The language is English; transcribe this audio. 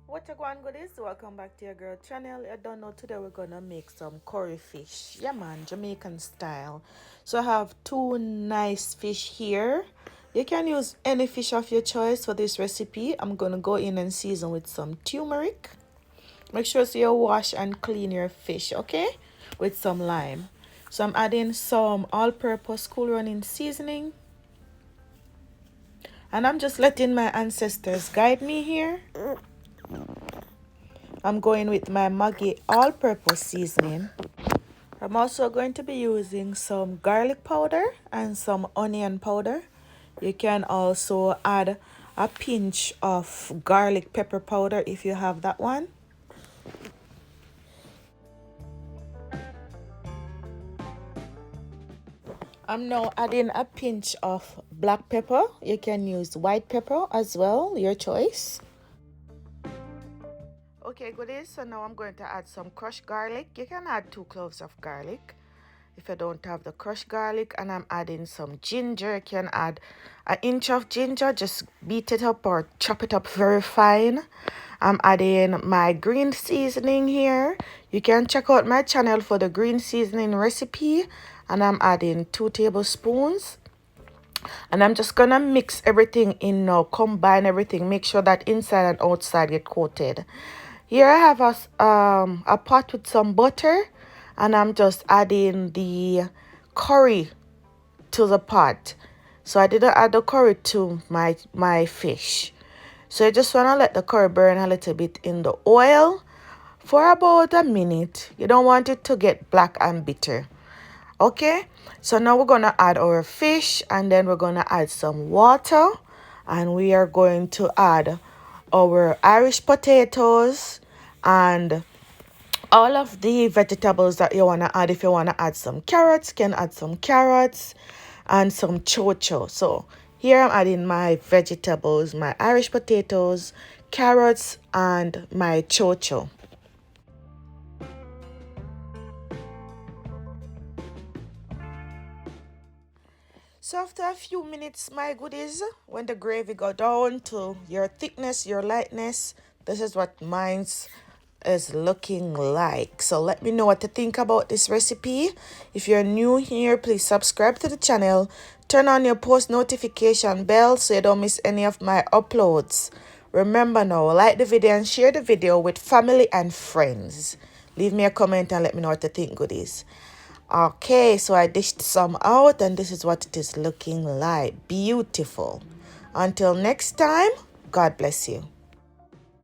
What you going goodies? Welcome back to your girl channel. I don't know, today we're gonna make some curry fish. Yeah man, Jamaican style. So I have two nice fish here. You can use any fish of your choice for this recipe. I'm gonna go in and season with some turmeric. Make sure so you wash and clean your fish, okay? With some lime. So I'm adding some all-purpose cool running seasoning. And I'm just letting my ancestors guide me here. I'm going with my Maggi all-purpose seasoning. I'm also going to be using some garlic powder and some onion powder. You can also add a pinch of garlic pepper powder if you have that one. I'm now adding a pinch of black pepper. You can use white pepper as well, your choice. Okay, goodies, so now I'm going to add some crushed garlic. You can add 2 cloves of garlic if you don't have the crushed garlic. And I'm adding some ginger. You can add an inch of ginger, just beat it up or chop it up very fine. I'm adding my green seasoning here. You can check out my channel for the green seasoning recipe. And I'm adding 2 tablespoons. And I'm just gonna mix everything in now, combine everything, make sure that inside and outside get coated. Here I have a pot with some butter, and I'm just adding the curry to the pot. So I didn't add the curry to my fish. So I just want to let the curry burn a little bit in the oil for about a minute. You don't want it to get black and bitter. Okay, so now we're going to add our fish, and then we're going to add some water, and we are going to add our Irish potatoes and all of the vegetables that you want to add. If you want to add some carrots, you can add some carrots and some chocho. So here I'm adding my vegetables, my Irish potatoes, carrots, and my chocho. So after a few minutes, my goodies, when the gravy go down to your thickness, your lightness, this is what mine's is looking like. So let me know what to think about this recipe. If you're new here, please subscribe to the channel. Turn on your post notification bell so you don't miss any of my uploads. Remember now, like the video and share the video with family and friends. Leave me a comment and let me know what to think, goodies. Okay, so I dished some out, and this is what it is looking like. Beautiful. Until next time, God bless you.